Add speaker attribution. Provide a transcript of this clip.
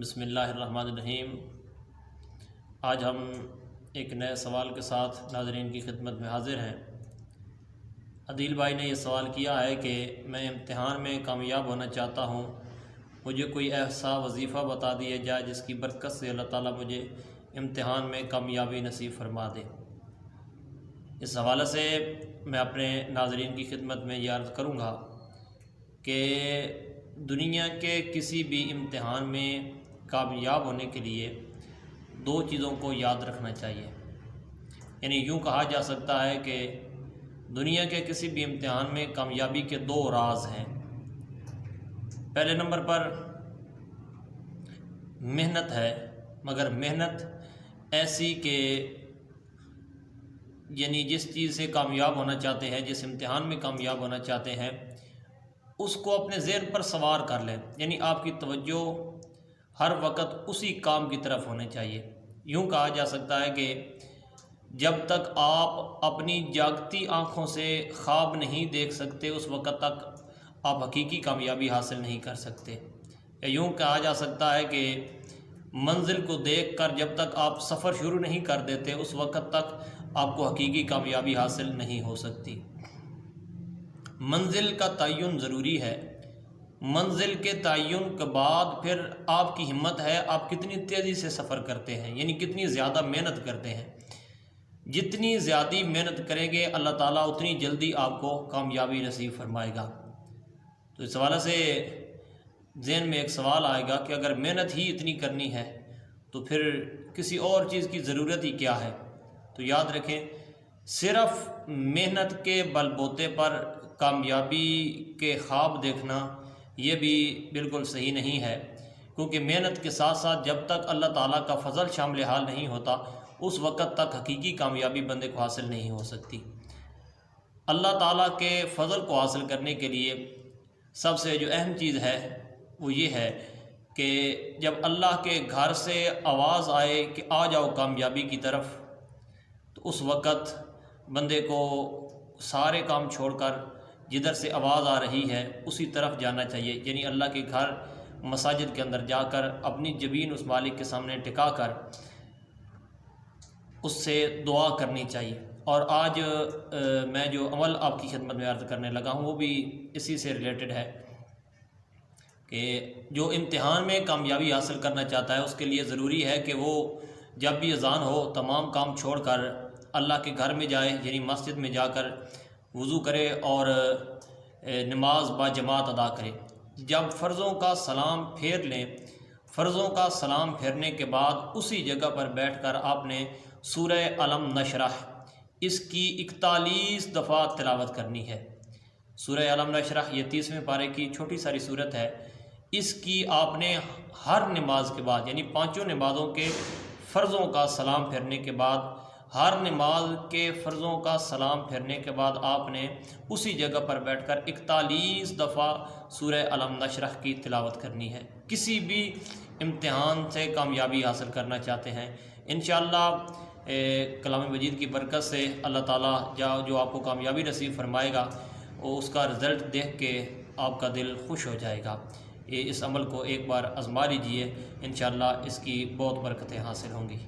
Speaker 1: بسم اللہ الرحمن الرحیم۔ آج ہم ایک نئے سوال کے ساتھ ناظرین کی خدمت میں حاضر ہیں۔ عدیل بھائی نے یہ سوال کیا ہے کہ میں امتحان میں کامیاب ہونا چاہتا ہوں، مجھے کوئی ایسا وظیفہ بتا دیا جائے جس کی برکت سے اللہ تعالیٰ مجھے امتحان میں کامیابی نصیب فرما دے۔ اس حوالے سے میں اپنے ناظرین کی خدمت میں یہ عرض کروں گا کہ دنیا کے کسی بھی امتحان میں کامیاب ہونے کے لیے دو چیزوں کو یاد رکھنا چاہیے۔ یعنی یوں کہا جا سکتا ہے کہ دنیا کے کسی بھی امتحان میں کامیابی کے دو راز ہیں۔ پہلے نمبر پر محنت ہے، مگر محنت ایسی کہ یعنی جس چیز سے کامیاب ہونا چاہتے ہیں، جس امتحان میں کامیاب ہونا چاہتے ہیں، اس کو اپنے ذہن پر سوار کر لیں۔ یعنی آپ کی توجہ ہر وقت اسی کام کی طرف ہونی چاہیے۔ یوں کہا جا سکتا ہے کہ جب تک آپ اپنی جاگتی آنکھوں سے خواب نہیں دیکھ سکتے، اس وقت تک آپ حقیقی کامیابی حاصل نہیں کر سکتے۔ یا یوں کہا جا سکتا ہے کہ منزل کو دیکھ کر جب تک آپ سفر شروع نہیں کر دیتے، اس وقت تک آپ کو حقیقی کامیابی حاصل نہیں ہو سکتی۔ منزل کا تعین ضروری ہے۔ منزل کے تعین کے بعد پھر آپ کی ہمت ہے، آپ کتنی تیزی سے سفر کرتے ہیں، یعنی کتنی زیادہ محنت کرتے ہیں۔ جتنی زیادہ محنت کریں گے اللہ تعالیٰ اتنی جلدی آپ کو کامیابی نصیب فرمائے گا۔ تو اس حوالے سے ذہن میں ایک سوال آئے گا کہ اگر محنت ہی اتنی کرنی ہے تو پھر کسی اور چیز کی ضرورت ہی کیا ہے؟ تو یاد رکھیں، صرف محنت کے بل بوتے پر کامیابی کے خواب دیکھنا یہ بھی بالکل صحیح نہیں ہے، کیونکہ محنت کے ساتھ ساتھ جب تک اللہ تعالیٰ کا فضل شامل حال نہیں ہوتا، اس وقت تک حقیقی کامیابی بندے کو حاصل نہیں ہو سکتی۔ اللہ تعالیٰ کے فضل کو حاصل کرنے کے لیے سب سے جو اہم چیز ہے وہ یہ ہے کہ جب اللہ کے گھر سے آواز آئے کہ آ جاؤ کامیابی کی طرف، تو اس وقت بندے کو سارے کام چھوڑ کر جدھر سے آواز آ رہی ہے اسی طرف جانا چاہیے۔ یعنی اللہ کے گھر مساجد کے اندر جا کر اپنی جبین اس مالک کے سامنے ٹکا کر اس سے دعا کرنی چاہیے۔ اور آج میں جو عمل آپ کی خدمت میں عرض کرنے لگا ہوں وہ بھی اسی سے ریلیٹڈ ہے کہ جو امتحان میں کامیابی حاصل کرنا چاہتا ہے اس کے لیے ضروری ہے کہ وہ جب بھی اذان ہو تمام کام چھوڑ کر اللہ کے گھر میں جائے، یعنی مسجد میں جا کر وضو کرے اور نماز با جماعت ادا کرے۔ جب فرضوں کا سلام پھیر لیں، فرضوں کا سلام پھیرنے کے بعد اسی جگہ پر بیٹھ کر آپ نے سورہ علم نشرح اس کی 41 دفعہ تلاوت کرنی ہے۔ سورہ علم نشرح یہ 30ویں پارے کی چھوٹی ساری صورت ہے۔ اس کی آپ نے ہر نماز کے بعد، یعنی پانچوں نمازوں کے فرضوں کا سلام پھیرنے کے بعد، ہر نماز کے فرضوں کا سلام پھیرنے کے بعد آپ نے اسی جگہ پر بیٹھ کر 41 دفعہ سورہ علم نشرح کی تلاوت کرنی ہے۔ کسی بھی امتحان سے کامیابی حاصل کرنا چاہتے ہیں، انشاءاللہ کلام مجید کی برکت سے اللہ تعالیٰ جو آپ کو کامیابی نصیب فرمائے گا، وہ اس کا رزلٹ دیکھ کے آپ کا دل خوش ہو جائے گا۔ اس عمل کو ایک بار آزما لیجئے، انشاءاللہ اس کی بہت برکتیں حاصل ہوں گی۔